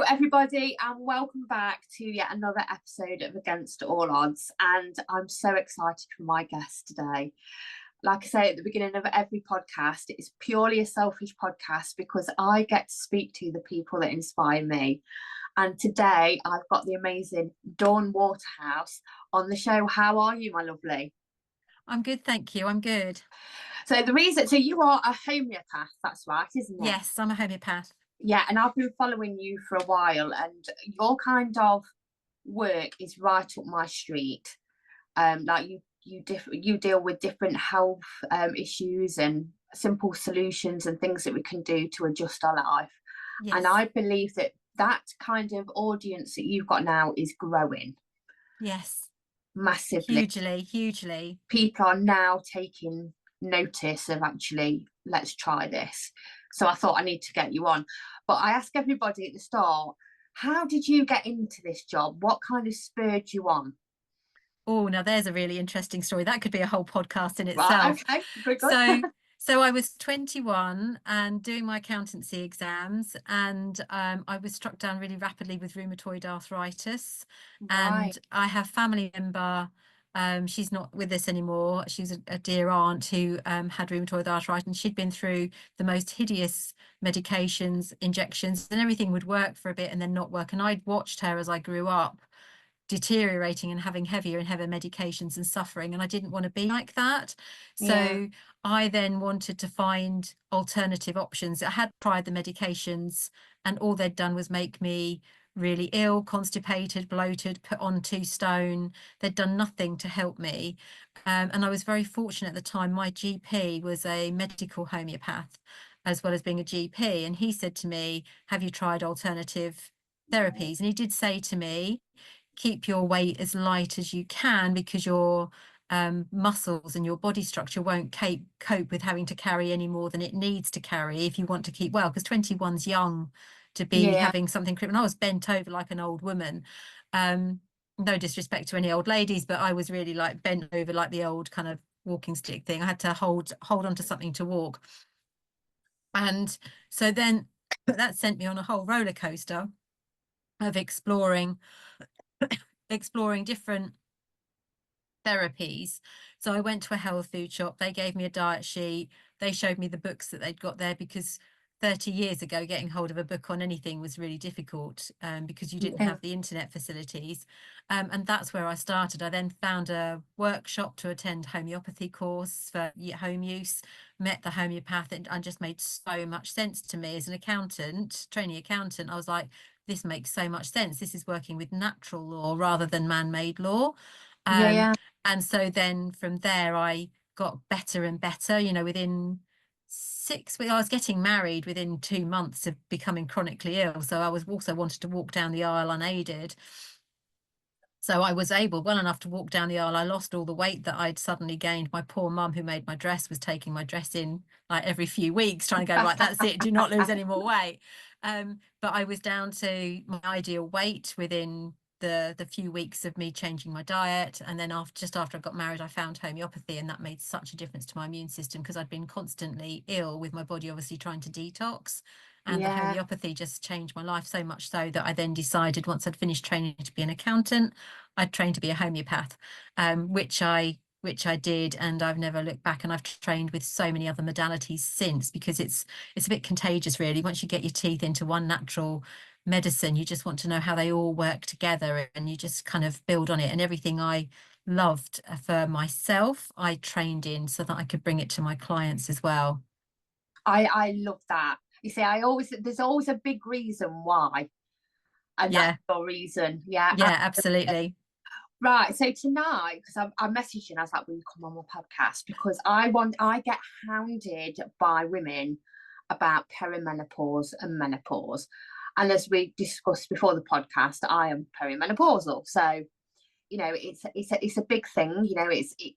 everybody, and welcome back to yet another episode of Against All Odds. And I'm so excited for my guest today. Like I say at the beginning of every podcast, it is purely a selfish podcast because I get to speak to the people that inspire me. And today I've got the amazing Dawn Waterhouse on the show. How are you, my lovely? I'm good, thank you. I'm good. So you are a homeopath, that's right, isn't it? Yes, I'm a homeopath. Yeah, and I've been following you for a while, and your kind of work is right up my street. Like you deal with different health issues and simple solutions and things that we can do to adjust our life. Yes. And I believe that kind of audience that you've got now is growing. Yes. Massively. Hugely. People are now taking notice of actually, let's try this. So I thought I need to get you on. But I ask everybody at the start, how did you get into this job? What kind of spurred you on? Oh, now there's a really interesting story. That could be a whole podcast in Right, itself. okay, good. So I was 21 and doing my accountancy exams, and I was struck down really rapidly with rheumatoid arthritis. Right. And I have family member, she's not with us anymore. She's a dear aunt who had rheumatoid arthritis, and she'd been through the most hideous medications, injections, and everything would work for a bit and then not work. And I'd watched her as I grew up deteriorating and having heavier and heavier medications and suffering, and I didn't want to be like that. So I then wanted to find alternative options. I had tried the medications and all they'd done was make me really ill, constipated, bloated, put on 2 stone. They'd done nothing to help me. And I was very fortunate at the time. My GP was a medical homeopath as well as being a GP, and he said to me, have you tried alternative therapies? And he did say to me, keep your weight as light as you can because your muscles and your body structure won't cope with having to carry any more than it needs to carry if you want to keep well, because 21's young to be having something. And I was bent over like an old woman. No disrespect to any old ladies, but I was really like bent over like the old kind of walking stick thing. I had to hold on to something to walk. And so then that sent me on a whole roller coaster of exploring different therapies. So I went to a health food shop. They gave me a diet sheet. They showed me the books that they'd got there, because 30 years ago getting hold of a book on anything was really difficult because you didn't have the internet facilities. And that's where I started. I then found a workshop to attend homeopathy course for home use, met the homeopath, and just made so much sense to me as an accountant, trainee accountant. I was like, this makes so much sense. This is working with natural law rather than man-made law. And so then from there, I got better and better, within 6 weeks. I was getting married within 2 months of becoming chronically ill. So I was also wanted to walk down the aisle unaided. So I was able well enough to walk down the aisle. I lost all the weight that I'd suddenly gained. My poor mum, who made my dress, was taking my dress in like every few weeks, trying to go, right, that's it, do not lose any more weight. But I was down to my ideal weight within the few weeks of me changing my diet. And then just after I got married, I found homeopathy, and that made such a difference to my immune system because I'd been constantly ill with my body obviously trying to detox. And the homeopathy just changed my life so much so that I then decided, once I'd finished training to be an accountant, I'd trained to be a homeopath, which I did, and I've never looked back. And I've trained with so many other modalities since, because it's a bit contagious, really. Once you get your teeth into one natural medicine, you just want to know how they all work together, and you just kind of build on it. And everything I loved for myself, I trained in so that I could bring it to my clients as well. I love that. You see, there's always a big reason why, and that's your reason. Yeah, absolutely. Right. So tonight, because I messaged you and I was like, will you come on my podcast? Because I get hounded by women about perimenopause and menopause. And as we discussed before the podcast, I am perimenopausal. So, it's a big thing. It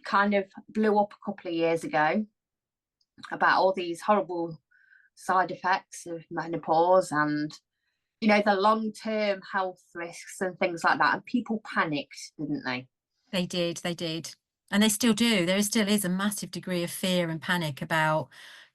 kind of blew up a couple of years ago about all these horrible side effects of menopause and the long-term health risks and things like that, and people panicked, didn't they? They did, and they still do. There still is a massive degree of fear and panic about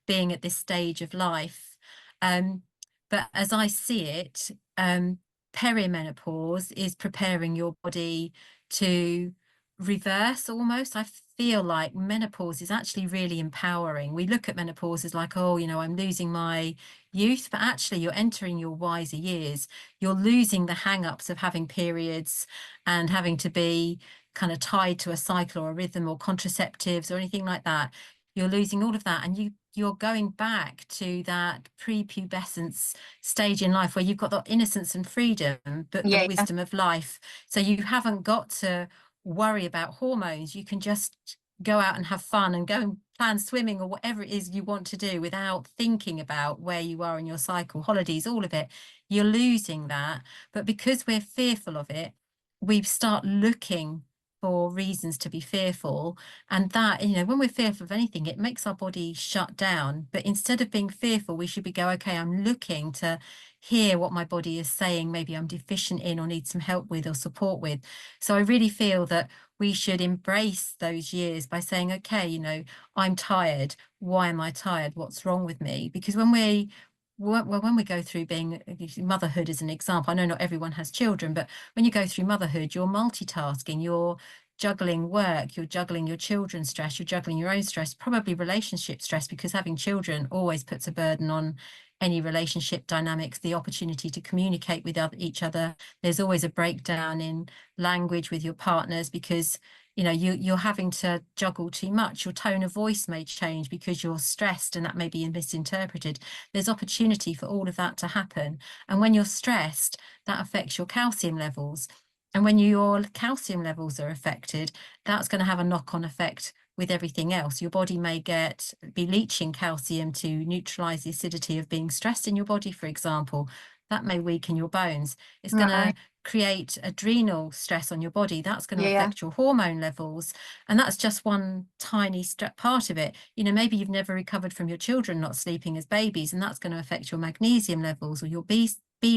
being at this stage of life, but as I see it, perimenopause is preparing your body to reverse almost. I feel like menopause is actually really empowering. We look at menopause as like, oh, you know, I'm losing my youth, but actually you're entering your wiser years. You're losing the hang-ups of having periods and having to be kind of tied to a cycle or a rhythm or contraceptives or anything like that. You're losing all of that, and you're going back to that prepubescence stage in life where you've got the innocence and freedom, but the Yeah, yeah, wisdom of life. So you haven't got to worry about hormones. You can just go out and have fun and go and plan swimming or whatever it is you want to do without thinking about where you are in your cycle, holidays, all of it. You're losing that. But because we're fearful of it, we start looking for reasons to be fearful. And that, you know, when we're fearful of anything, it makes our body shut down. But instead of being fearful, we should be go, okay, I'm looking to hear what my body is saying, maybe I'm deficient in or need some help with or support with. So I really feel that we should embrace those years by saying, okay, you know, I'm tired. Why am I tired? What's wrong with me? Because when we go through being motherhood as an example, I know not everyone has children, but when you go through motherhood, you're multitasking, you're juggling work, you're juggling your children's stress, you're juggling your own stress, probably relationship stress, because having children always puts a burden on any relationship dynamics, the opportunity to communicate with each other. There's always a breakdown in language with your partners because you know you're having to juggle too much. Your tone of voice may change because you're stressed, and that may be misinterpreted. There's opportunity for all of that to happen, and when you're stressed, that affects your calcium levels. And when your calcium levels are affected, that's going to have a knock-on effect with everything else. Your body may be leaching calcium to neutralize the acidity of being stressed in your body, for example. That may weaken your bones. It's going to right. create adrenal stress on your body. That's going to Yeah, yeah, affect your hormone levels. And that's just one tiny part of it. You know, maybe you've never recovered from your children not sleeping as babies, and that's going to affect your magnesium levels or your B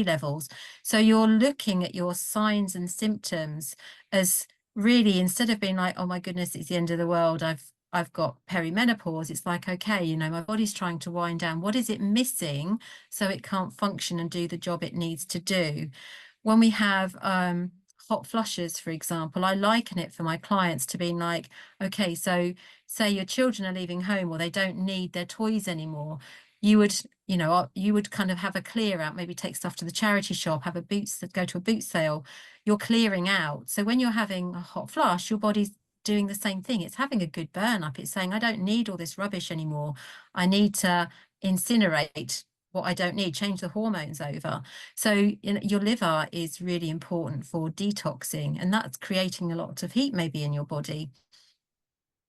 levels. So you're looking at your signs and symptoms as really, instead of being like, oh my goodness, it's the end of the world, I've got perimenopause, it's like, okay, you know, my body's trying to wind down. What is it missing so it can't function and do the job it needs to do? When we have hot flushes, for example, I liken it for my clients to being like, okay, so say your children are leaving home or they don't need their toys anymore. You would, you know, you would kind of have a clear out, maybe take stuff to the charity shop, have a go to a boot sale. You're clearing out. So when you're having a hot flush, your body's doing the same thing. It's having a good burn up. It's saying, I don't need all this rubbish anymore. I need to incinerate what I don't need, change the hormones over. So you know, your liver is really important for detoxing, and that's creating a lot of heat maybe in your body.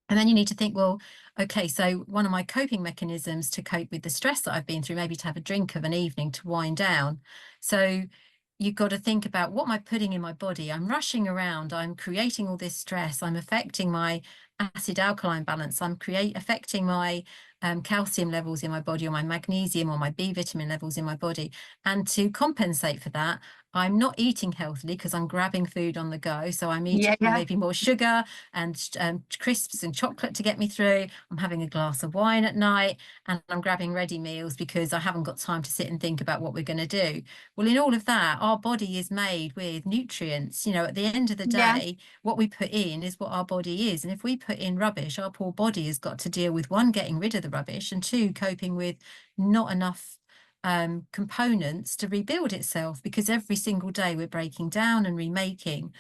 And then you need to think, well, okay, so one of my coping mechanisms to cope with the stress that I've been through, maybe to have a drink of an evening to wind down. So you've got to think about, what am I putting in my body? I'm rushing around, I'm creating all this stress, I'm affecting my acid alkaline balance, I'm affecting my calcium levels in my body, or my magnesium or my B vitamin levels in my body. And to compensate for that, I'm not eating healthily because I'm grabbing food on the go. So I'm eating yeah, yeah, maybe more sugar and crisps and chocolate to get me through. I'm having a glass of wine at night, and I'm grabbing ready meals because I haven't got time to sit and think about what we're going to do. Well, in all of that, our body is made with nutrients. You know, at the end of the yeah, day, what we put in is what our body is. And if we put in rubbish, our poor body has got to deal with, one, getting rid of the rubbish, and two, coping with not enough components to rebuild itself, because every single day we're breaking down and remaking.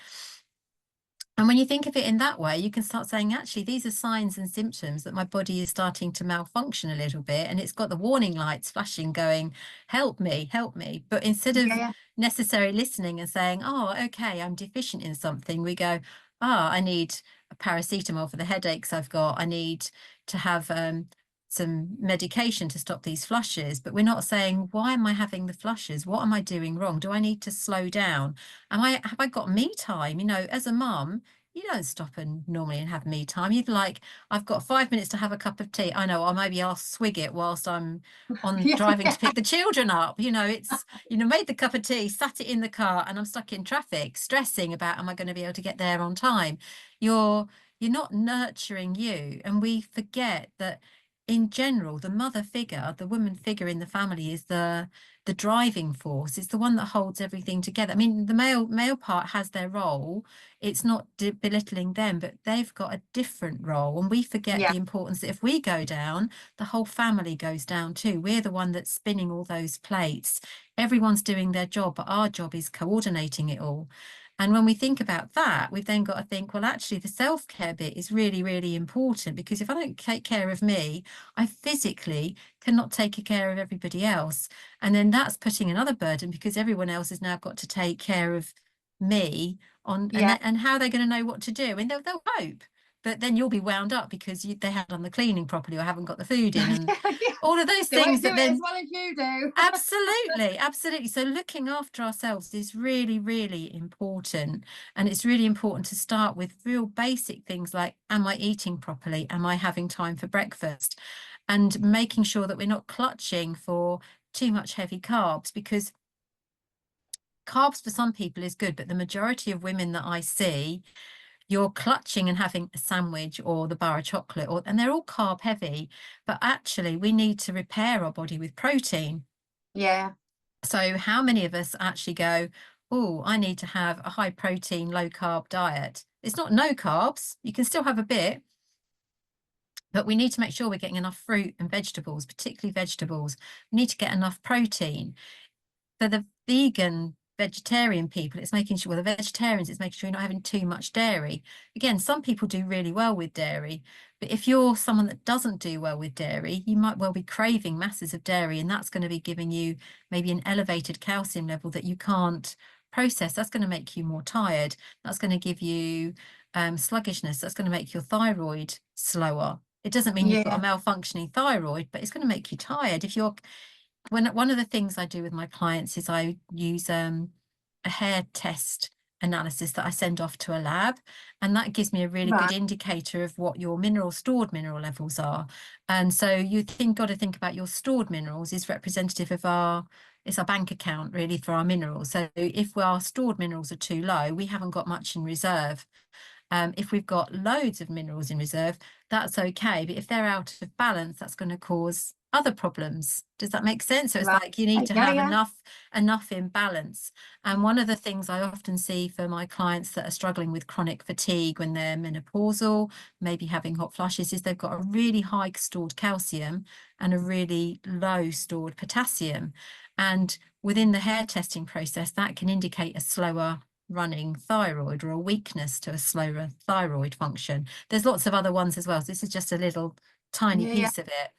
And when you think of it in that way, you can start saying, actually, these are signs and symptoms that my body is starting to malfunction a little bit. And it's got the warning lights flashing going, help me, help me. But instead yeah, of yeah, necessarily listening and saying, oh, okay, I'm deficient in something, we go, I need a paracetamol for the headaches I've got. I need to have some medication to stop these flushes. But we're not saying, why am I having the flushes? What am I doing wrong? Do I need to slow down? Have I got me time? You know, as a mum, you don't stop and normally and have me time. You'd like, I've got 5 minutes to have a cup of tea. I know, or maybe I'll swig it whilst I'm on yeah, driving to yeah, pick the children up. You know, it's, you know, made the cup of tea, sat it in the car, and I'm stuck in traffic, stressing about, am I going to be able to get there on time? You're you're not nurturing you. And we forget that in general, the mother figure, the woman figure in the family is the driving force. It's the one that holds everything together. I mean, the male part has their role. It's not belittling them, but they've got a different role. And we forget Yeah. the importance that if we go down, the whole family goes down too. We're the one that's spinning all those plates. Everyone's doing their job, but our job is coordinating it all. And when we think about that, we've then got to think, well, actually, the self-care bit is really, really important, because if I don't take care of me, I physically cannot take care of everybody else. And then that's putting another burden, because everyone else has now got to take care of me on, Yeah. and how they're going to know what to do. And they'll hope. But then you'll be wound up because they haven't done the cleaning properly or haven't got the food in, and Yeah. all of those They things won't do that it as then. well as you do. Absolutely, absolutely. So looking after ourselves is really, really important. And it's really important to start with real basic things like, am I eating properly? Am I having time for breakfast? And making sure that we're not clutching for too much heavy carbs, because carbs for some people is good, but the majority of women that I see, you're clutching and having a sandwich or the bar of chocolate, and they're all carb heavy. But actually, we need to repair our body with protein. Yeah. So how many of us actually go, oh, I need to have a high protein, low carb diet? It's not no carbs. You can still have a bit, but we need to make sure we're getting enough fruit and vegetables, particularly vegetables. We need to get enough protein. For the vegan, vegetarian people, it's making sure, well, the vegetarians, it's making sure you're not having too much dairy. Again, some people do really well with dairy, but if you're someone that doesn't do well with dairy, you might well be craving masses of dairy, and that's going to be giving you maybe an elevated calcium level that you can't process. That's going to make you more tired. That's going to give you sluggishness. That's going to make your thyroid slower. It doesn't mean you've got a Yeah. malfunctioning thyroid, but it's going to make you tired. If you're one of the things I do with my clients is I use a hair test analysis that I send off to a lab, and that gives me a really good Right. indicator of what your stored mineral levels are. And so got to think about your stored minerals is representative of it's our bank account really for our minerals. So if our stored minerals are too low, we haven't got much in reserve. If we've got loads of minerals in reserve, that's okay. But if they're out of balance, that's going to cause other problems. Does that make sense? So it's Right. like you need to Yeah. have Yeah. enough in balance. And one of the things I often see for my clients that are struggling with chronic fatigue when they're menopausal, maybe having hot flushes, is they've got a really high stored calcium and a really low stored potassium. And within the hair testing process, that can indicate a slower running thyroid or a weakness to a slower thyroid function. There's lots of other ones as well. So this is just a little tiny Yeah. Yeah. piece of it.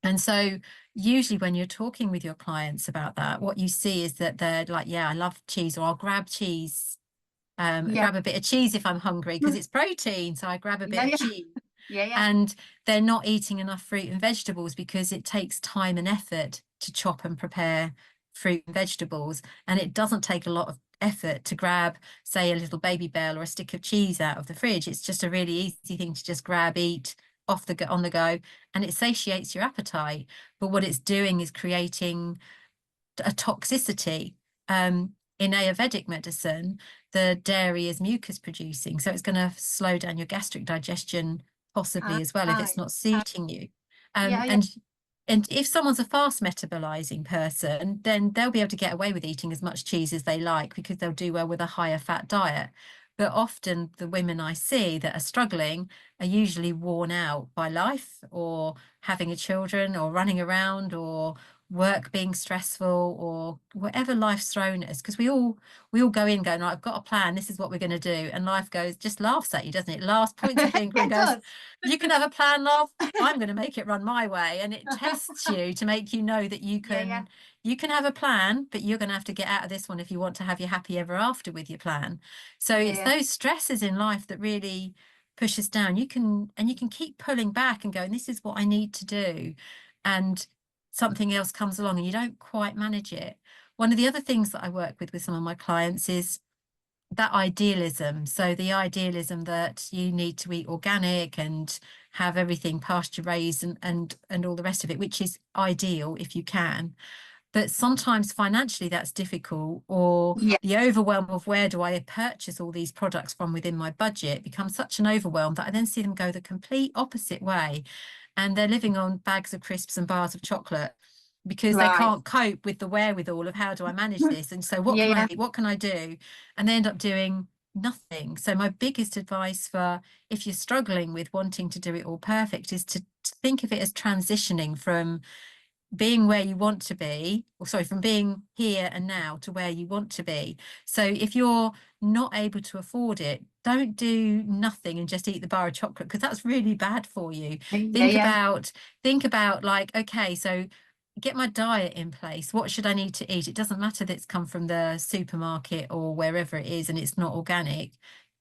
And so usually when you're talking with your clients about that, what you see is that they're like, yeah, I love cheese, or I'll grab cheese, Yeah. grab a bit of cheese if I'm hungry because it's protein. So I grab a bit Yeah. of Yeah. cheese. Yeah. Yeah. And they're not eating enough fruit and vegetables because it takes time and effort to chop and prepare fruit and vegetables. And it doesn't take a lot of effort to grab, say, a little baby bell or a stick of cheese out of the fridge. It's just a really easy thing to just grab, eat on the go, and it satiates your appetite. But what it's doing is creating a toxicity. In Ayurvedic medicine, the dairy is mucus producing, so it's going to slow down your gastric digestion possibly as well if it's Right. not suiting you. Yeah. Yeah. And if someone's a fast metabolizing person, then they'll be able to get away with eating as much cheese as they like because they'll do well with a higher fat diet. But often the women I see that are struggling are usually worn out by life or having a children or running around or work being stressful or whatever life's thrown at us, because we all go in going, right, I've got a plan, this is what we're going to do, and life goes, just laughs at you, doesn't it? Laughs, points a finger and It goes, does. you can have a plan, love, I'm going to make it run my way. And it tests you to make you know that Yeah. Yeah. you can have a plan, but you're going to have to get out of this one if you want to have your happy ever after with your plan. So it's Yeah. those stresses in life that really push us down. You can keep pulling back and going, this is what I need to do, and something else comes along and you don't quite manage it. One of the other things that I work with some of my clients is that idealism. So the idealism that you need to eat organic and have everything pasture raised and all the rest of it, which is ideal if you can. But sometimes financially that's difficult, or Yeah. the overwhelm of where do I purchase all these products from within my budget becomes such an overwhelm that I then see them go the complete opposite way. and they're living on bags of crisps and bars of chocolate because they Right. can't cope with the wherewithal of how do I manage this, and so what Yeah, can I yeah, eat, what can I do, and they end up doing nothing. So my biggest advice for if you're struggling with wanting to do it all perfect is to think of it as transitioning from being where you want to be, or sorry, from being here and now to where you want to be. So if you're not able to afford it, don't do nothing and just eat the bar of chocolate, because that's really bad for you. yeah, Think yeah, about think about like, okay, so get my diet in place. What should I need to eat? It doesn't matter that it's come from the supermarket or wherever it is and it's not organic.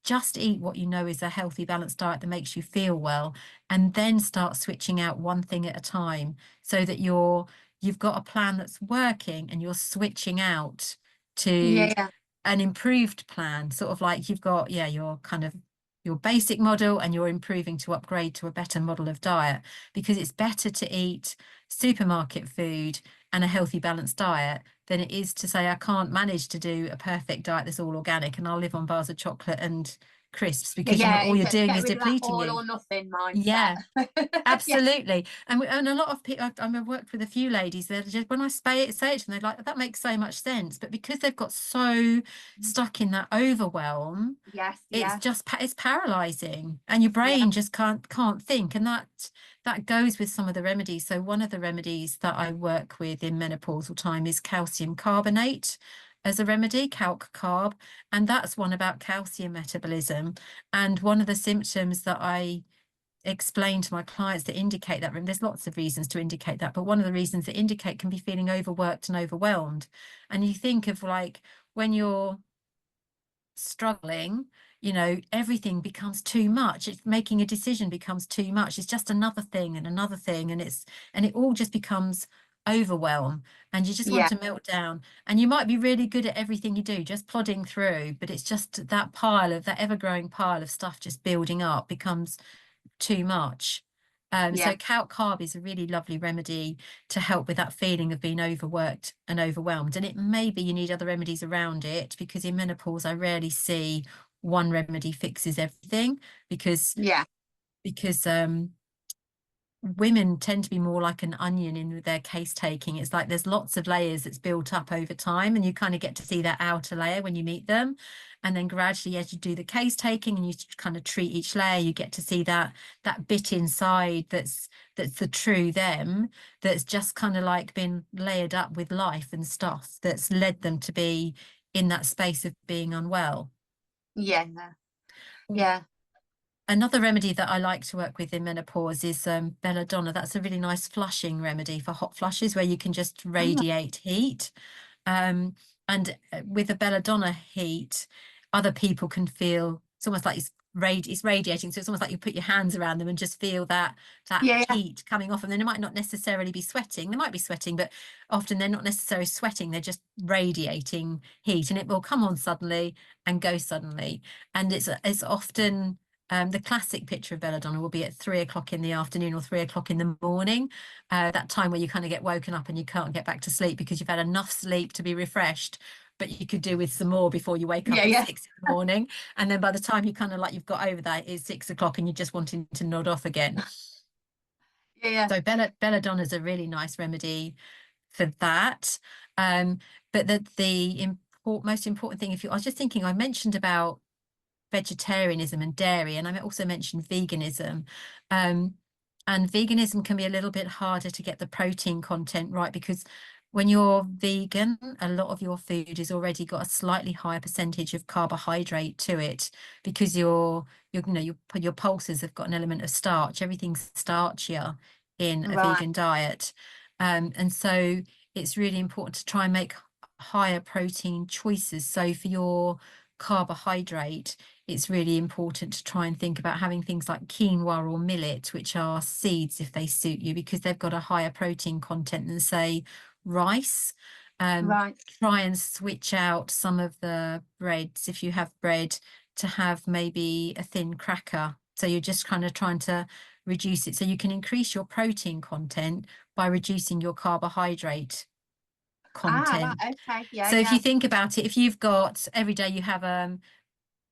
Just eat what you know is a healthy, balanced diet that makes you feel well, and then start switching out one thing at a time, so that you've got a plan that's working and you're switching out to yeah, an improved plan, sort of like you've got, yeah, your kind of your basic model and you're improving to upgrade to a better model of diet, because it's better to eat supermarket food and a healthy, balanced diet than it is to say, I can't manage to do a perfect diet that's all organic and I'll live on bars of chocolate and crisps, yeah, because yeah. all you're doing Get is rid of that depleting all you. or nothing mindset. Yeah, Yeah, absolutely. And a lot of people, I've worked with a few ladies that just, when I say it to them, they're like, that makes so much sense. But because they've got so stuck in that overwhelm, yes, it's yeah, just it's paralyzing, and your yeah, brain just can't think. And that goes with some of the remedies. So one of the remedies that I work with in menopausal time is calcium carbonate as a remedy, calc carb, and that's one about calcium metabolism. And one of the symptoms that I explain to my clients that indicate that, and there's lots of reasons to indicate that, but one of the reasons that indicate can be feeling overworked and overwhelmed. And you think of like when you're struggling, everything becomes too much. It's making a decision becomes too much. It's just another thing and another thing, and it all just becomes overwhelm, and you just want yeah, to melt down. And you might be really good at everything you do, just plodding through, but it's just that ever-growing pile of stuff just building up becomes too much. yeah, So calc carb is a really lovely remedy to help with that feeling of being overworked and overwhelmed. And it may be you need other remedies around it, because in menopause, I rarely see one remedy fixes everything, because yeah, because women tend to be more like an onion in their case taking. It's like there's lots of layers that's built up over time, and you kind of get to see that outer layer when you meet them. And then gradually, as you do the case taking and you kind of treat each layer, you get to see that bit inside that's the true them, that's just kind of like been layered up with life and stuff that's led them to be in that space of being unwell. yeah, yeah. Another remedy that I like to work with in menopause is belladonna. That's a really nice flushing remedy for hot flushes where you can just Oh, radiate heat. Um, and with the belladonna heat, other people can feel it's almost like it's radiating. So it's almost like you put your hands around them and just feel that yeah, yeah, heat coming off. And then they might not necessarily be sweating. They might be sweating, but often they're not necessarily sweating. They're just radiating heat, and it will come on suddenly and go suddenly. And it's often the classic picture of belladonna will be at 3 o'clock in the afternoon or 3 o'clock in the morning, that time where you kind of get woken up and you can't get back to sleep because you've had enough sleep to be refreshed, but you could do with some more before you wake up yeah, at yeah, 6 in the morning. And then by the time you kind of like you've got over that, it's 6 o'clock and you're just wanting to nod off again. yeah, So belladonna is a really nice remedy for that. But most important thing, I was just thinking, I mentioned about vegetarianism and dairy, and I also mentioned veganism. Um, and veganism can be a little bit harder to get the protein content right, because when you're vegan, a lot of your food has already got a slightly higher percentage of carbohydrate to it, because your pulses have got an element of starch. Everything's starchier in a right, vegan diet. And so it's really important to try and make higher protein choices. So for your carbohydrate, it's really important to try and think about having things like quinoa or millet, which are seeds if they suit you, because they've got a higher protein content than, say, rice. right, Try and switch out some of the breads, if you have bread, to have maybe a thin cracker. So you're just kind of trying to reduce it. So you can increase your protein content by reducing your carbohydrate ah, content. right, okay, yeah, So if you yeah, think about it, if you've got every day you have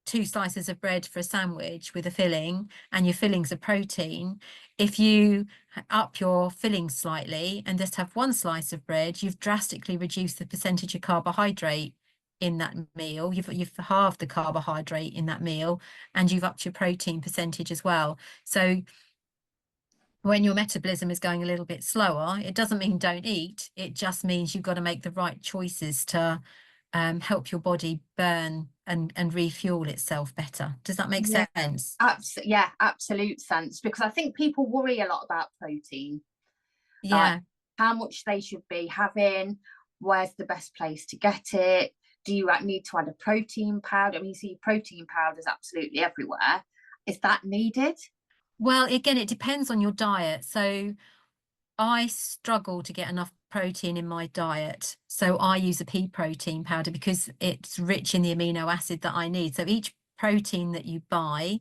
two slices of bread for a sandwich with a filling, and your filling's a protein, if you up your filling slightly and just have one slice of bread, you've drastically reduced the percentage of carbohydrate in that meal. You've halved the carbohydrate in that meal, and you've upped your protein percentage as well. So when your metabolism is going a little bit slower, it doesn't mean don't eat. It just means you've got to make the right choices to help your body burn and refuel itself better. Does that make Yeah, sense? yeah, absolute sense. Because I think people worry a lot about protein, like Yeah. how much they should be having, where's the best place to get it. Do you need to add a protein powder? I mean, you see protein powders absolutely everywhere. Is that needed? Well, again, it depends on your diet. So I struggle to get enough protein in my diet. So I use a pea protein powder because it's rich in the amino acid that I need. So each protein that you buy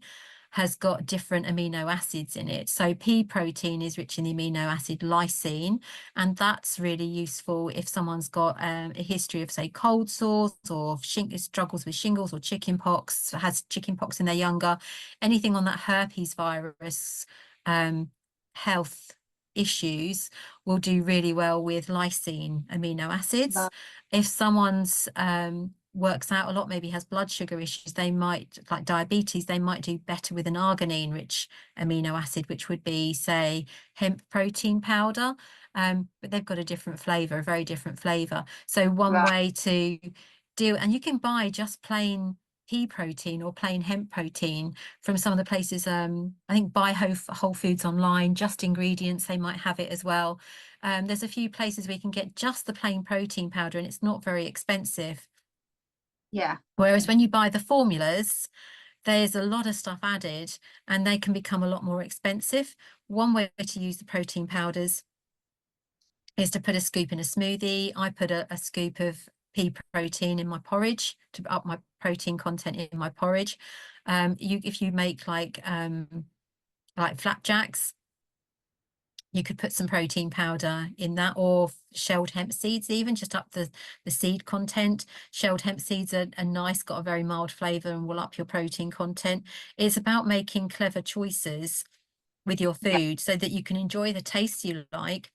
has got different amino acids in it. So pea protein is rich in the amino acid lysine, and that's really useful if someone's got a history of, say, cold sores or struggles with shingles or chicken pox, has chicken pox in their younger, anything on that herpes virus health issues will do really well with lysine amino acids. Right. If someone's works out a lot, maybe has blood sugar issues, they might, like diabetes, they might do better with an arginine rich amino acid, which would be, say, hemp protein powder. But they've got a different flavor, a very different flavor. So one Right. way to do, and you can buy just plain pea protein or plain hemp protein from some of the places. I think buy Whole Foods online, Just Ingredients, they might have it as well. There's a few places where you can get just the plain protein powder, and it's not very expensive. Yeah. Whereas when you buy the formulas, there's a lot of stuff added and they can become a lot more expensive. One way to use the protein powders is to put a scoop in a smoothie. I put a scoop of pea protein in my porridge to up my protein content in my porridge. If you make like flapjacks, you could put some protein powder in that, or shelled hemp seeds, even just up the seed content. Shelled hemp seeds are nice, got a very mild flavor and will up your protein content. It's about making clever choices with your Yeah. food so that you can enjoy the taste you like,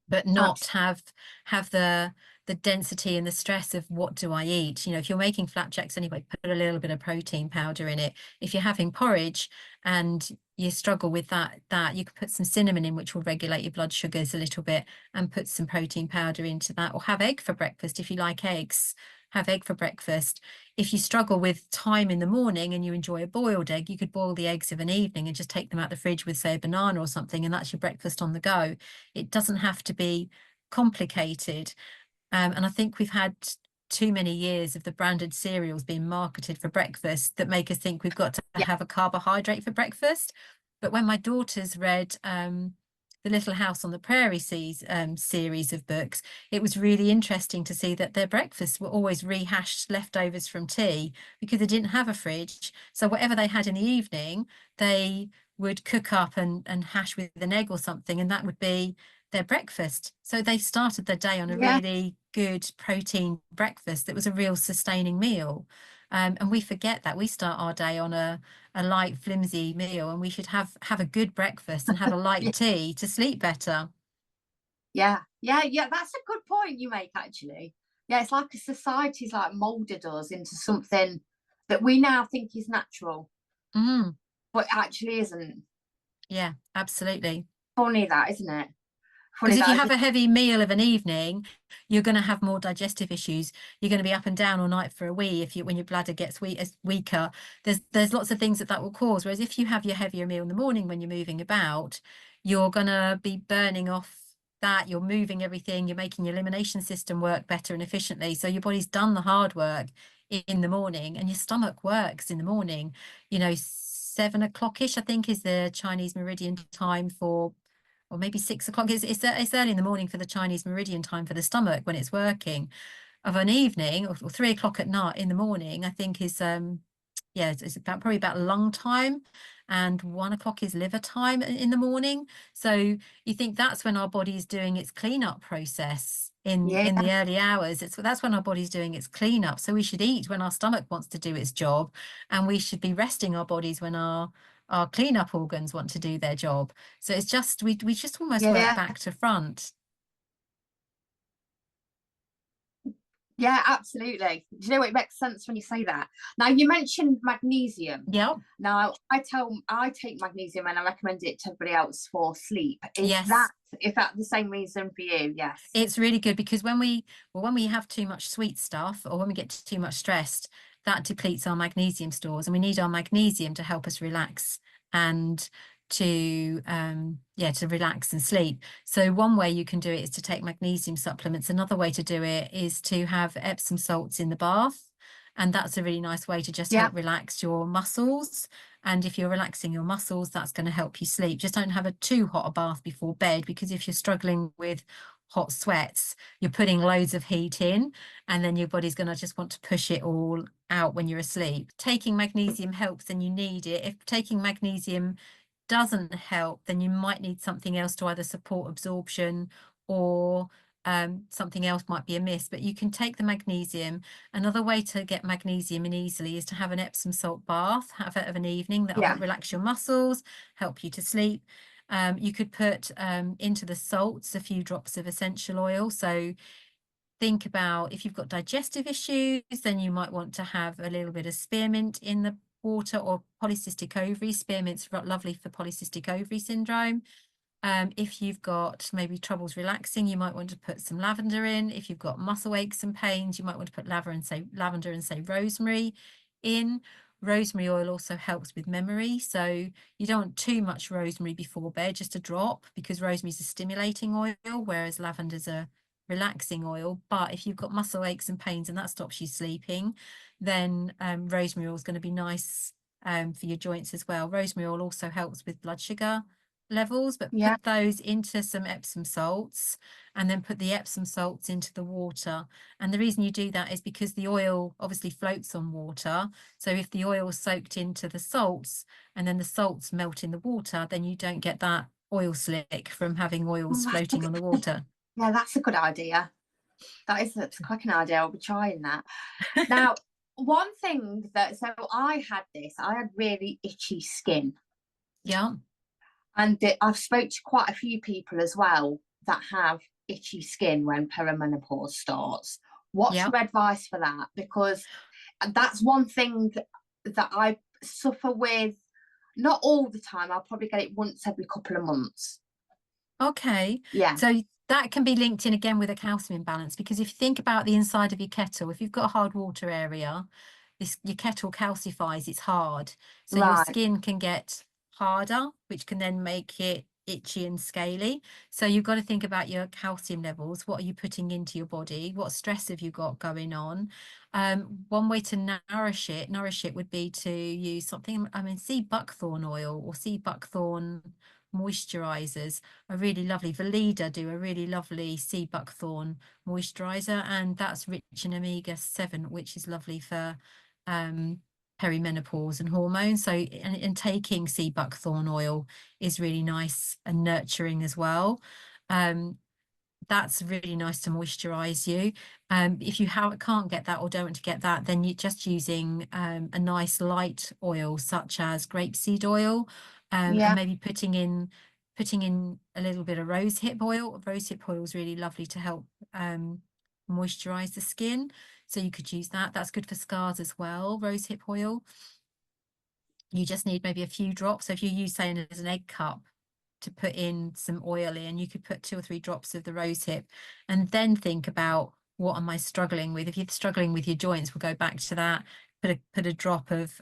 but not Absolutely. have the density and the stress of what do I eat. If you're making flapjacks anyway, put a little bit of protein powder in it. If you're having porridge and you struggle with that you could put some cinnamon in, which will regulate your blood sugars a little bit, and put some protein powder into that. Or have egg for breakfast if you like eggs. Have egg for breakfast. If you struggle with time in the morning and you enjoy a boiled egg, you could boil the eggs of an evening and just take them out the fridge with, say, a banana or something, and that's your breakfast on the go. It doesn't have to be complicated. And I think we've had too many years of the branded cereals being marketed for breakfast that make us think we've got to Yeah. have a carbohydrate for breakfast. But when my daughters read the Little House on the Prairie series of books, it was really interesting to see that their breakfasts were always rehashed leftovers from tea because they didn't have a fridge. So whatever they had in the evening, they would cook up and hash with an egg or something, and that would be their breakfast. So they started their day on a Yeah. really good protein breakfast that was a real sustaining meal. And we forget that we start our day on a light, flimsy meal, and we should have a good breakfast and have a light Yeah. tea to sleep better. Yeah. Yeah. Yeah. That's a good point you make, actually. Yeah. It's like a society's like molded us into something that we now think is natural, Mm, but actually isn't. yeah, absolutely. Funny that, isn't it? Funny Because if you that. have a heavy meal of an evening, you're going to have more digestive issues. You're going to be up and down all night for a wee if you when your bladder gets weaker. There's lots of things that will cause. Whereas if you have your heavier meal in the morning when you're moving about, you're going to be burning off that. You're moving everything. You're making your elimination system work better and efficiently. So your body's done the hard work in the morning, and your stomach works in the morning. 7 o'clock-ish, I think, is the Chinese meridian time for, or maybe 6 o'clock. It's early in the morning for the Chinese meridian time for the stomach when it's working. Of an evening, or 3 o'clock at night in the morning, I think is yeah, it's about probably about lung time, and 1 o'clock is liver time in the morning. So you think that's when our body is doing its cleanup process Yeah, in the early hours. That's when our body's doing its cleanup. So we should eat when our stomach wants to do its job, and we should be resting our bodies when our cleanup organs want to do their job. So it's just we just almost work yeah, back to front. yeah, absolutely. Do you know what, it makes sense when you say that? Now you mentioned magnesium. Yep. Now I take magnesium and I recommend it to everybody else for sleep. Yes. Is that the same reason for you? Yes. It's really good because when we have too much sweet stuff, or when we get too much stressed, that depletes our magnesium stores, and we need our magnesium to help us relax and to relax and sleep. So one way you can do it is to take magnesium supplements. Another way to do it is to have Epsom salts in the bath, and that's a really nice way to just Yeah. help relax your muscles. And if you're relaxing your muscles, that's going to help you sleep. Just don't have a too hot a bath before bed, because if you're struggling with hot sweats, you're putting loads of heat in, and then your body's going to just want to push it all out when you're asleep. Taking magnesium helps and you need it. If taking magnesium doesn't help, then you might need something else to either support absorption, or something else might be amiss. But you can take the magnesium. Another way to get magnesium in easily is to have an Epsom salt bath, have it of an evening. That will Yeah. help relax your muscles, help you to sleep. You could put into the salts a few drops of essential oil. So think about, if you've got digestive issues, then you might want to have a little bit of spearmint in the water, or polycystic ovary. Spearmint's lovely for polycystic ovary syndrome. If you've got maybe troubles relaxing, you might want to put some lavender in. If you've got muscle aches and pains, you might want to put lavender and say rosemary in. Rosemary oil also helps with memory. So you don't want too much rosemary before bed, just a drop, because rosemary is a stimulating oil, whereas lavender's a relaxing oil. But if you've got muscle aches and pains and that stops you sleeping, then rosemary oil is going to be nice for your joints as well. Rosemary oil also helps with blood sugar levels, but Yeah. put those into some Epsom salts, and then put the Epsom salts into the water. And the reason you do that is because the oil obviously floats on water. So if the oil is soaked into the salts and then the salts melt in the water, then you don't get that oil slick from having oils Oh, floating on the water. yeah, that's a good idea. That's quite an idea. I'll be trying that. Now, one thing so I had really itchy skin. Yeah, And I've spoke to quite a few people as well that have itchy skin when perimenopause starts. What's yeah. your advice for that? Because that's one thing that I suffer with. Not all the time. I'll probably get it once every couple of months. Okay, Yeah. so that can be linked in again with a calcium imbalance, because if you think about the inside of your kettle, if you've got a hard water area, your kettle calcifies, it's hard. So your Right. skin can get harder, which can then make it itchy and scaly. So you've got to think about your calcium levels. What are you putting into your body? What stress have you got going on? One way to nourish it would be to use something, I mean, sea buckthorn oil or sea buckthorn moisturizers are really lovely. Veleda do a really lovely sea buckthorn moisturizer, and that's rich in omega-7, which is lovely for perimenopause and hormones. So, and taking sea buckthorn oil is really nice and nurturing as well. That's really nice to moisturize you. If you can't get that or don't want to get that, then you're just using a nice light oil such as grapeseed oil, and Yeah. maybe putting in a little bit of rosehip oil. Rosehip oil is really lovely to help moisturize the skin. So you could use that. That's good for scars as well, rosehip oil. You just need maybe a few drops. So if you use, say, as an egg cup, to put in some oil in, you could put 2 or 3 drops of the rosehip, and then think about, what am I struggling with? If you're struggling with your joints, we'll go back to that. Put a drop of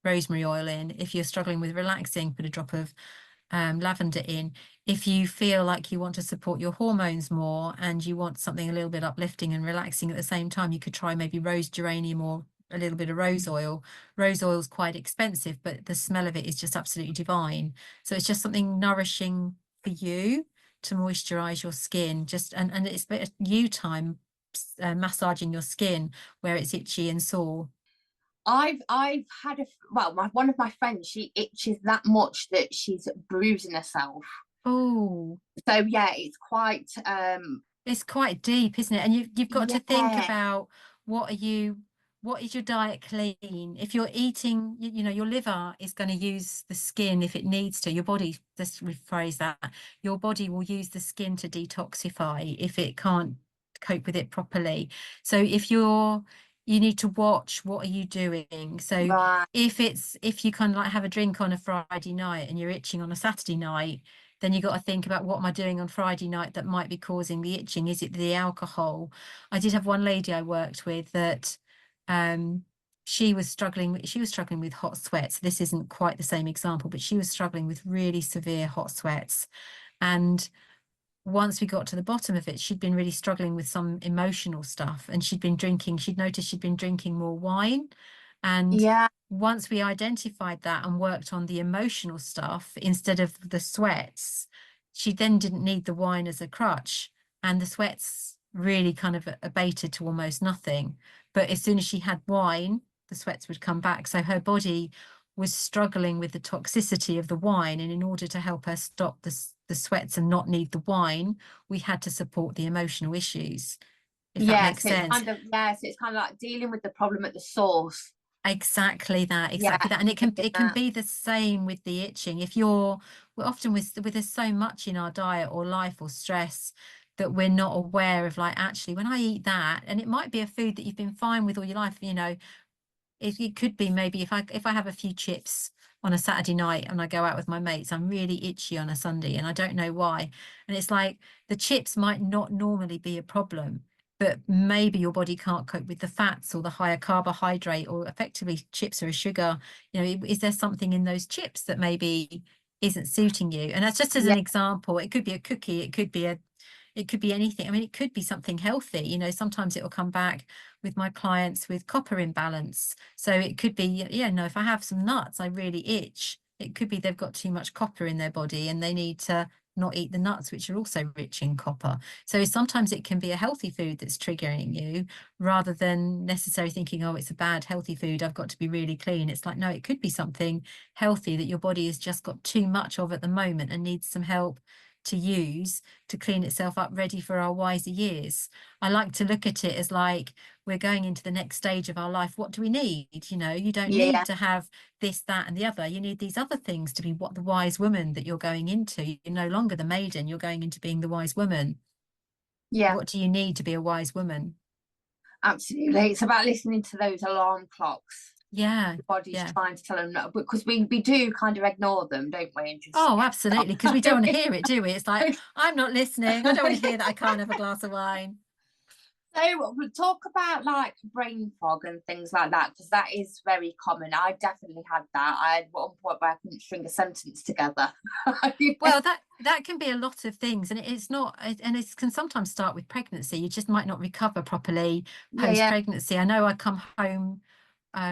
rosemary oil in. If you're struggling with relaxing, put a drop of lavender in. If you feel like you want to support your hormones more and you want something a little bit uplifting and relaxing at the same time, you could try maybe rose geranium or a little bit of rose oil. Rose oil is quite expensive, but the smell of it is just absolutely divine. So it's just something nourishing for you to moisturize your skin. And it's you time massaging your skin where it's itchy and sore. I've had one of my friends, she itches that much that she's bruising herself. Oh, So yeah, it's quite it's quite deep, isn't it? And you've got to think yeah, about what are you, what is your diet clean? If you're eating, you know, your liver is going to use the skin if it needs to. Your body, let's rephrase that. Your body will use the skin to detoxify if it can't cope with it properly. So if you need to watch what are you doing. So right, if you kind of like have a drink on a Friday night and you're itching on a Saturday night, then you got to think about what am I doing on Friday night that might be causing the itching? Is it the alcohol? I did have one lady I worked with that um, she was struggling with hot sweats. This isn't quite the same example, but she was struggling with really severe hot sweats. And once we got to the bottom of it, she'd been really struggling with some emotional stuff and she'd noticed she'd been drinking more wine. And yeah, once we identified that and worked on the emotional stuff instead of the sweats, she then didn't need the wine as a crutch. And the sweats really kind of abated to almost nothing. But as soon as she had wine, the sweats would come back. So her body was struggling with the toxicity of the wine. And in order to help her stop the sweats and not need the wine, we had to support the emotional issues, if that yeah. makes So it's sense. kind of so it's kind of like dealing with the problem at the source. Exactly that, Yeah, exactly that. And it can yeah, be the same with the itching. If you're, we're often with there's so much in our diet or life or stress that we're not aware of, like, actually, when I eat that, and it might be a food that you've been fine with all your life, you know, it could be maybe if I have a few chips on a Saturday night and I go out with my mates, I'm really itchy on a Sunday and I don't know why. And it's like the chips might not normally be a problem, but maybe your body can't cope with the fats or the higher carbohydrate, or effectively chips are a sugar. You know, is there something in those chips that maybe isn't suiting you? And that's just as yeah, an example. It could be a cookie, it could be anything. I mean, it could be something healthy. You know, sometimes it will come back with my clients with copper imbalance. So it could be, yeah, no, if I have some nuts, I really itch. It could be they've got too much copper in their body and they need to not eat the nuts, which are also rich in copper. So sometimes it can be a healthy food that's triggering you rather than necessarily thinking, oh, it's a bad healthy food, I've got to be really clean. It's like, no, it could be something healthy that your body has just got too much of at the moment and needs some help to use to clean itself up, ready for our wiser years. I like to look at it as like we're going into the next stage of our life. What do we need? You know, you don't need yeah, to have this, that, and the other. You need these other things to be what the wise woman that you're going into. You're no longer the maiden, you're going into being the wise woman. yeah. What do you need to be a wise woman? Absolutely, it's about listening to those alarm clocks. Yeah, The body's yeah. trying to tell them no, because we do kind of ignore them, don't we? And just Oh, absolutely. Because we don't want to hear it, do we? It's like, I'm not listening. I don't want to hear that I can't have a glass of wine. So we'll talk about like brain fog and things like that, because that is very common. I definitely had that. I had one point where I couldn't string a sentence together. Well, that can be a lot of things, and it's not, and it can sometimes start with pregnancy. You just might not recover properly Yeah, post yeah, pregnancy. I know I come home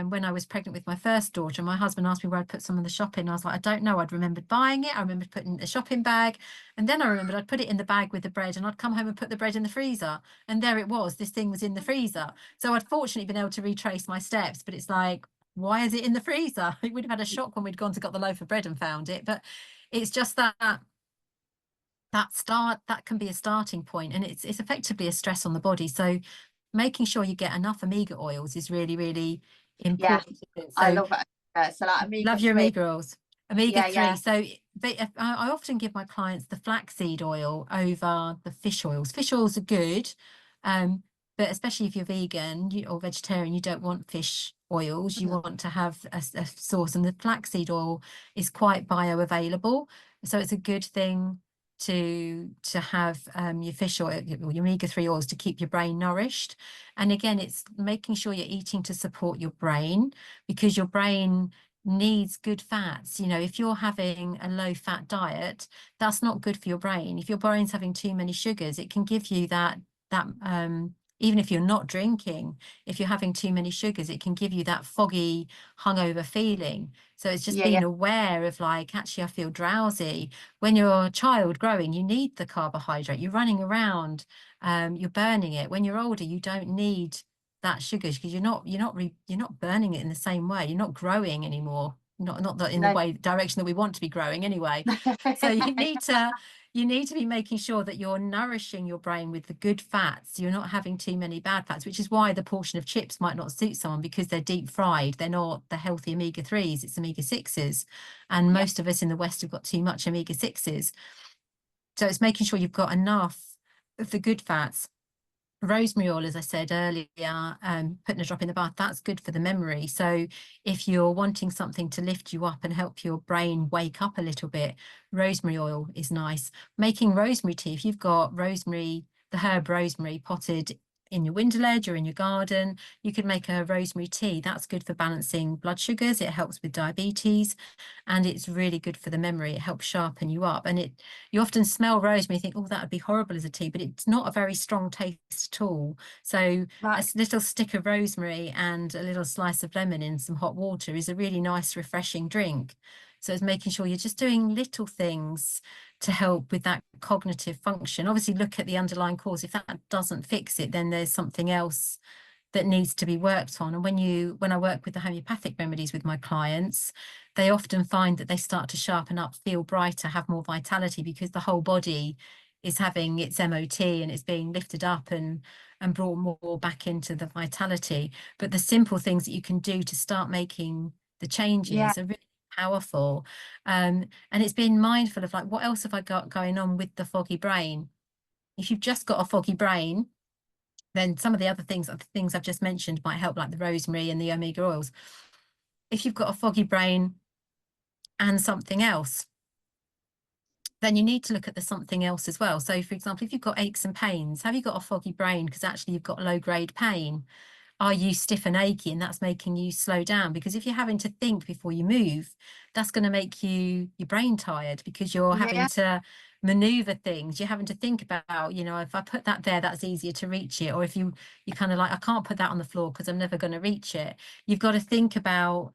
when I was pregnant with my first daughter. My husband asked me where I'd put some of the shopping. I was like, I don't know. I'd remembered buying it. I remembered putting it in the shopping bag, and then I remembered I'd put it in the bag with the bread, and I'd come home and put the bread in the freezer, and there it was. This thing was in the freezer. So I'd fortunately been able to retrace my steps, but it's like, why is it in the freezer? It would have had a shock when we'd gone to got the loaf of bread and found it, but it's just that can be a starting point, and it's effectively a stress on the body. So making sure you get enough omega oils is really, really yeah. important. I So love it. So like omega love your 3. omega oils. Omega Yeah, 3. yeah. So I often give my clients the flaxseed oil over the fish oils. Fish oils are good, but especially if you're vegan or vegetarian, you don't want fish oils. You Mhm. want to have a source, and the flaxseed oil is quite bioavailable. So it's a good thing to have your fish oil, your omega-3 oils, to keep your brain nourished. And again, it's making sure you're eating to support your brain, because your brain needs good fats. You know, if you're having a low fat diet, that's not good for your brain. If your brain's having too many sugars, it can give you that even if you're not drinking, if you're having too many sugars, it can give you that foggy, hungover feeling. So it's just Yeah, yeah, being aware of, like, actually, I feel drowsy. When you're a child growing, you need the carbohydrate. You're running around, you're burning it. When you're older, you don't need that sugar, because you're not burning it in the same way. You're not growing anymore. Not that in the No. way direction that we want to be growing anyway. So you need to be making sure that you're nourishing your brain with the good fats. You're not having too many bad fats, which is why the portion of chips might not suit someone, because they're deep fried. They're not the healthy omega-3s, it's omega-6s. And Yeah, most of us in the West have got too much omega-6s. So it's making sure you've got enough of the good fats. Rosemary oil, as I said earlier, putting a drop in the bath, that's good for the memory. So if you're wanting something to lift you up and help your brain wake up a little bit, rosemary oil is nice. Making rosemary tea, if you've got rosemary, the herb rosemary potted in your window ledge or in your garden, you could make a rosemary tea. That's good for balancing blood sugars. It helps with diabetes, and it's really good for the memory. It helps sharpen you up. And you often smell rosemary, think, oh, that would be horrible as a tea, but it's not a very strong taste at all. So a right. little stick of rosemary and a little slice of lemon in some hot water is a really nice, refreshing drink. So it's making sure you're just doing little things to help with that cognitive function. Obviously, look at the underlying cause. If that doesn't fix it, then there's something else that needs to be worked on. And when I work with the homeopathic remedies with my clients, they often find that they start to sharpen up, feel brighter, have more vitality, because the whole body is having its MOT and it's being lifted up and brought more back into the vitality. But the simple things that you can do to start making the Yeah, changes are really powerful. And it's being mindful of, like, what else have I got going on with the foggy brain? If you've just got a foggy brain, then some of the other things, I've just mentioned, might help, like the rosemary and the omega oils. If you've got a foggy brain and something else, then you need to look at the something else as well. So, for example, if you've got aches and pains, have you got a foggy brain because actually you've got low grade pain? Are you stiff and achy, and that's making you slow down? Because if you're having to think before you move, that's going to make your brain tired, because you're having yeah, to maneuver things. You're having to think about, if I put that there, that's easier to reach it. Or if you kind of like, I can't put that on the floor because I'm never going to reach it. You've got to think about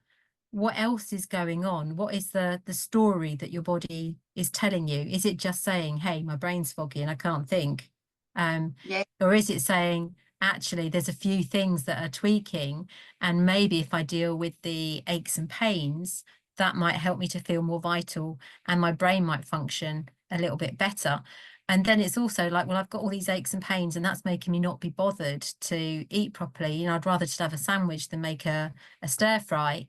what else is going on. What is the story that your body is telling you? Is it just saying, hey, my brain's foggy and I can't think? yeah, Or is it saying, actually, there's a few things that are tweaking, and maybe if I deal with the aches and pains, that might help me to feel more vital and my brain might function a little bit better. And then it's also like, well, I've got all these aches and pains and that's making me not be bothered to eat properly. I'd rather just have a sandwich than make a stir fry.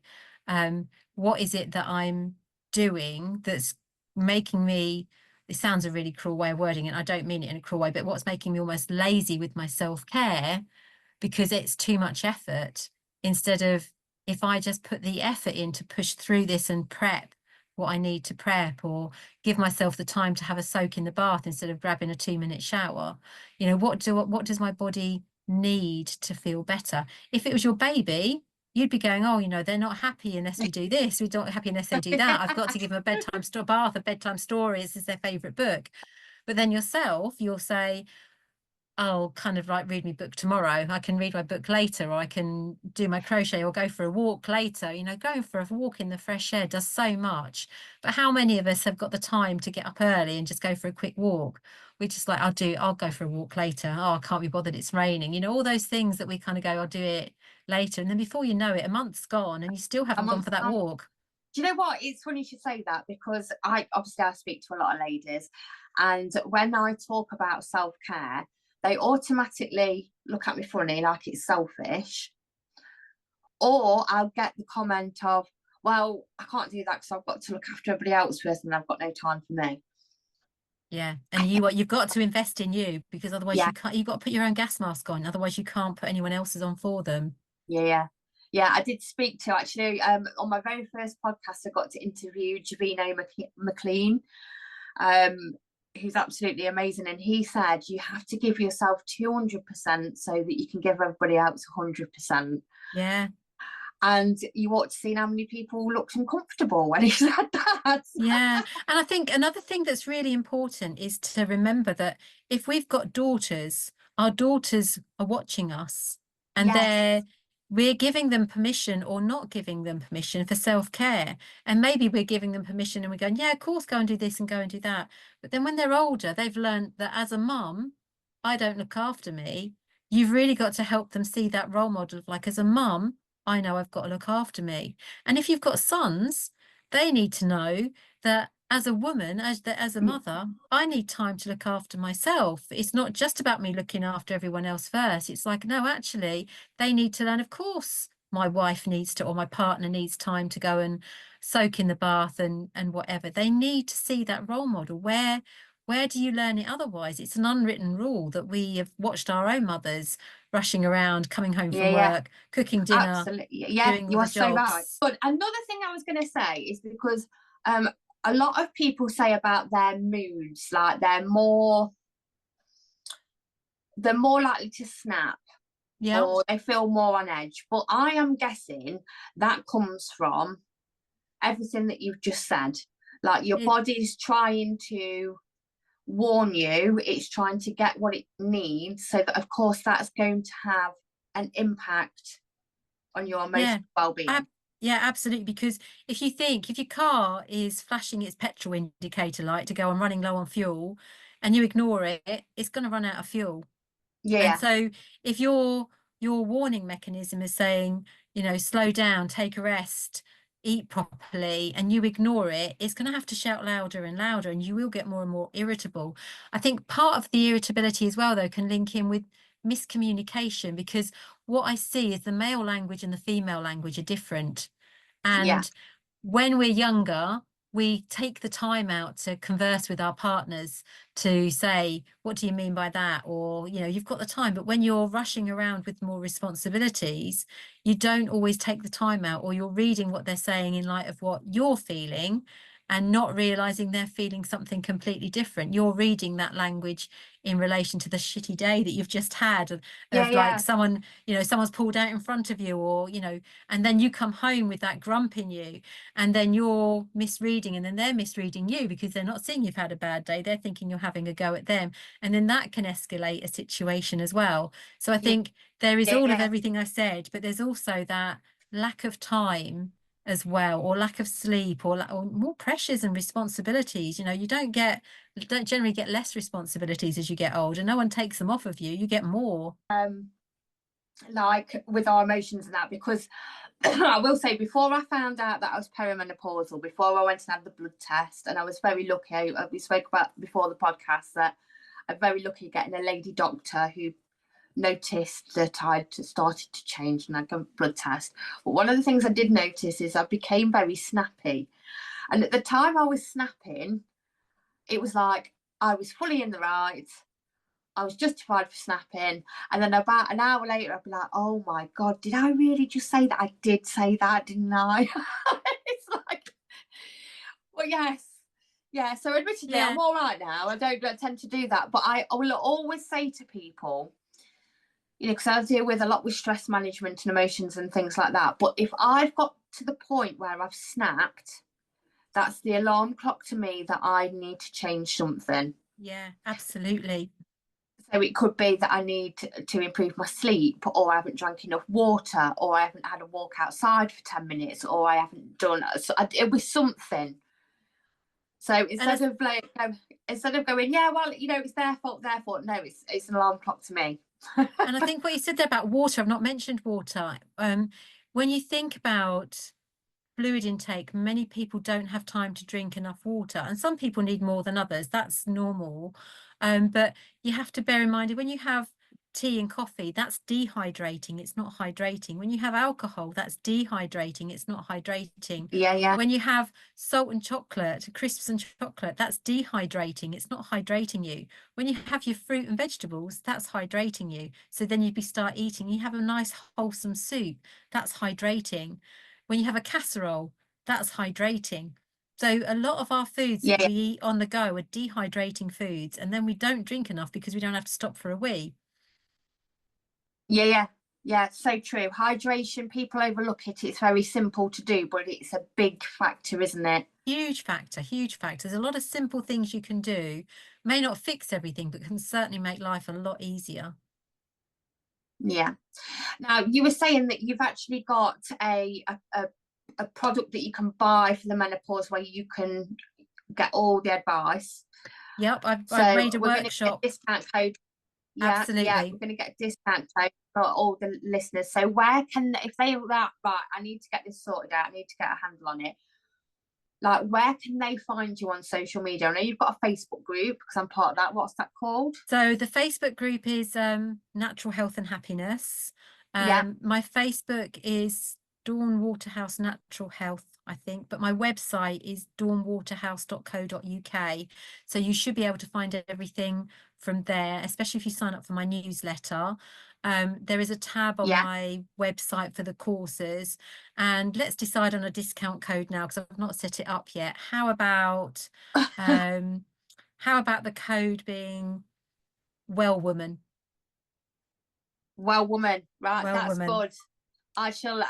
What is it that I'm doing that's making me, it sounds a really cruel way of wording it, I don't mean it in a cruel way, but what's making me almost lazy with my self-care because it's too much effort, instead of, if I just put the effort in to push through this and prep what I need to prep, or give myself the time to have a soak in the bath instead of grabbing a 2-minute shower. What does my body need to feel better? If it was your baby, you'd be going, oh, they're not happy unless we do this. We're not happy unless they do that. I've got to give them a bedtime bath, a bedtime story. This is their favorite book. But then yourself, you'll say, I'll kind of like read my book tomorrow. I can read my book later, or I can do my crochet or go for a walk later. Going for a walk in the fresh air does so much. But how many of us have got the time to get up early and just go for a quick walk? We just like, I'll go for a walk later. Oh, I can't be bothered, it's raining. All those things that we kind of go, I'll do it later. And then before you know it, a month's gone and you still a haven't gone month. for that walk. Do you know what? It's funny you should say that, because I speak to a lot of ladies, and when I talk about self care, they automatically look at me funny, like it's selfish, or I'll get the comment of, "Well, I can't do that because I've got to look after everybody else first, and I've got no time for me." Yeah. And you've got to invest in you, because otherwise Yeah, you've got to put your own gas mask on. Otherwise you can't put anyone else's on for them. yeah, yeah. I did speak to, actually, on my very first podcast, I got to interview Javino McLean, um, who's absolutely amazing. And he said you have to give yourself 200% so that you can give everybody else 100%. Yeah. And you ought to see how many people looked uncomfortable when he said that. Yeah. And I think another thing that's really important is to remember that if we've got daughters, our daughters are watching us, and Yes. we're giving them permission or not giving them permission for self-care. And maybe we're giving them permission and we're going, yeah, of course, go and do this and go and do that. But then when they're older, they've learned that as a mum, I don't look after me. you've really got to help them see that role model of, like, as a mum, I know I've got to look after me. And if you've got sons, they need to know that as a woman, as a mother, I need time to look after myself. It's not just about me looking after everyone else first. It's like, no, actually, they need to learn, of course, my wife needs to, or my partner needs time to go and soak in the bath and whatever. They need to see that role model. Where do you learn it otherwise? It's an unwritten rule that we have watched our own mothers rushing around, coming home Yeah, from yeah, work, cooking dinner, absolutely. Yeah, doing all you are the so right. jobs. But another thing I was going to say is because um, a lot of people say about their moods, like they're more likely to snap Yeah, or they feel more on edge. But I am guessing that comes from everything that you've just said. Like your it, body's trying to warn you, it's trying to get what it needs. So that, of course, that's going to have an impact on your yeah, emotional well-being. yeah, absolutely. Because if your car is flashing its petrol indicator light to go on running low on fuel, and you ignore it, it's going to run out of fuel. And Yeah, so if your warning mechanism is saying, slow down, take a rest, eat properly, and you ignore it, it's going to have to shout louder and louder, and you will get more and more irritable. I think part of the irritability as well, though, can link in with miscommunication, because what I see is the male language and the female language are different. yeah, And when we're younger, we take the time out to converse with our partners to say, what do you mean by that? Or, you've got the time. But when you're rushing around with more responsibilities, you don't always take the time out, or you're reading what they're saying in light of what you're feeling and not realizing they're feeling something completely different. You're reading that language in relation to the shitty day that you've just had yeah, of like yeah. someone's pulled out in front of you, or, and then you come home with that grump in you, and then you're misreading, and then they're misreading you because they're not seeing you've had a bad day. They're thinking you're having a go at them. And then that can escalate a situation as well. So I Yeah, think there is all of yeah. everything I said, but there's also that lack of time as well, or lack of sleep, or more pressures and responsibilities. You don't generally get less responsibilities as you get older. No one takes them off of you. You get more. Like with our emotions and that, because I will say, before I found out that I was perimenopausal, before I went and had the blood test, and I was very lucky, we spoke about before the podcast that I'm very lucky getting a lady doctor who noticed that I'd started to change and I'd done a blood test. But one of the things I did notice is I became very snappy. And at the time I was snapping, it was like I was fully in the right. I was justified for snapping. And then about an hour later, I'd be like, oh my God, did I really just say that? I did say that, didn't I? It's like, well, yes. Yeah. So admittedly, Yeah, I'm all right now. I don't tend to do that. But I will always say to people, because I deal with a lot with stress management and emotions and things like that. But if I've got to the point where I've snapped, that's the alarm clock to me that I need to change something. yeah, absolutely. So it could be that I need to improve my sleep, or I haven't drank enough water, or I haven't had a walk outside for 10 minutes, or I haven't done, so it was something. So And I, instead of going, yeah, well, it's their fault, no, it's an alarm clock to me. and I think what you said there about water, I've not mentioned water. When you think about fluid intake, many people don't have time to drink enough water, and some people need more than others. That's normal. But you have to bear in mind when you have tea and coffee, that's dehydrating, it's not hydrating. When you have alcohol, that's dehydrating, it's not hydrating. Yeah, yeah, When you have salt and chocolate, crisps and chocolate, that's dehydrating, it's not hydrating you. When you have your fruit and vegetables, that's hydrating you. So then start eating, you have a nice wholesome soup, that's hydrating. When you have a casserole, that's hydrating. So a lot of our foods yeah, that we eat on the go are dehydrating foods, and then we don't drink enough because we don't have to stop for a wee. yeah, yeah, yeah. So true. Hydration, people overlook it. It's very simple to do, but it's a big factor, isn't it? Huge factor, huge factor. There's a lot of simple things you can do. May not fix everything, but can certainly make life a lot easier. Yeah. Now, you were saying that you've actually got a product that you can buy for the menopause where you can get all the advice. Yep, I've So made a we're going to get workshop. a discount code. Yeah, yeah, we're Absolutely. going to get a discount code for all the listeners. So where can, if they are that, right, I need to get this sorted out, I need to get a handle on it. Like, where can they find you on social media? I know you've got a Facebook group because I'm part of that. What's that called? So the Facebook group is Natural Health and Happiness. Yeah, My Facebook is Dawn Waterhouse Natural Health, I think, but my website is dawnwaterhouse.co.uk. So you should be able to find everything from there, especially if you sign up for my newsletter. There is a tab on yeah. my website for the courses, and let's decide on a discount code now because I've not set it up yet. Um, how about the code being well woman? Well, woman, right, Well that's woman. good. I shall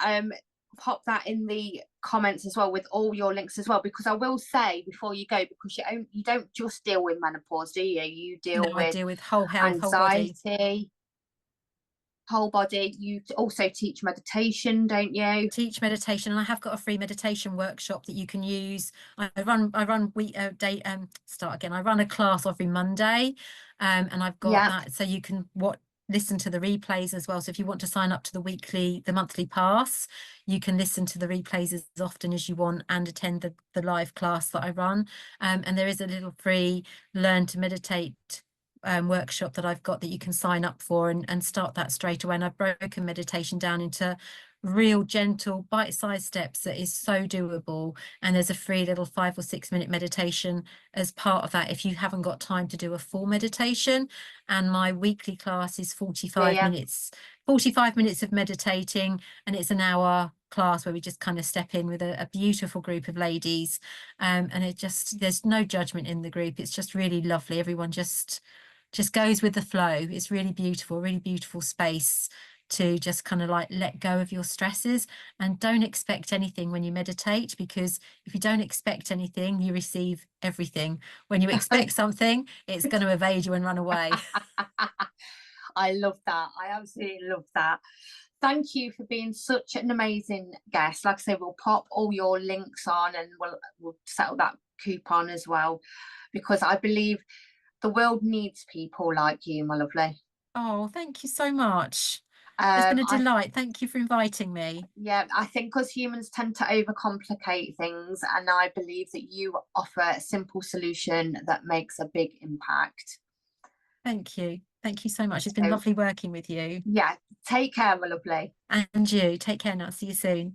pop that in the comments as well with all your links as well, because I will say before you go, because you don't just deal with menopause, do you? You No, deal I with deal with whole health, whole body. anxiety, whole body. You also teach meditation, don't you? Teach meditation, and I have got a free meditation workshop that you can use. I run week day start again. I run a class every Monday, and I've got Yeah, that so you can listen to the replays as well. So if you want to sign up to the monthly pass, you can listen to the replays as often as you want and attend the live class that I run. And there is a little free learn to meditate workshop that I've got that you can sign up for and start that straight away. And I've broken meditation down into real gentle bite-sized steps that is so doable, and there's a free little 5 or 6 minute meditation as part of that if you haven't got time to do a full meditation. And my weekly class is yeah, 45 yeah. minutes 45 minutes of meditating, and it's an hour class where we just kind of step in with a beautiful group of ladies, and there's no judgment in the group. It's just really lovely. Everyone just goes with the flow. It's really beautiful space to just kind of like let go of your stresses, and don't expect anything when you meditate, because if you don't expect anything, you receive everything. When you expect something, it's going to evade you and run away. I love that. I absolutely love that. Thank you for being such an amazing guest. Like I say, we'll pop all your links on, and we'll settle that coupon as well, because I believe the world needs people like you, my lovely. Oh, thank you so much. It's been a I delight. Thank you for inviting me. Yeah, I think us humans tend to overcomplicate things, and I believe that you offer a simple solution that makes a big impact. Thank you. Thank you so much. It's been So lovely working with you. yeah, take care, my lovely. And you. Take care now. See you soon.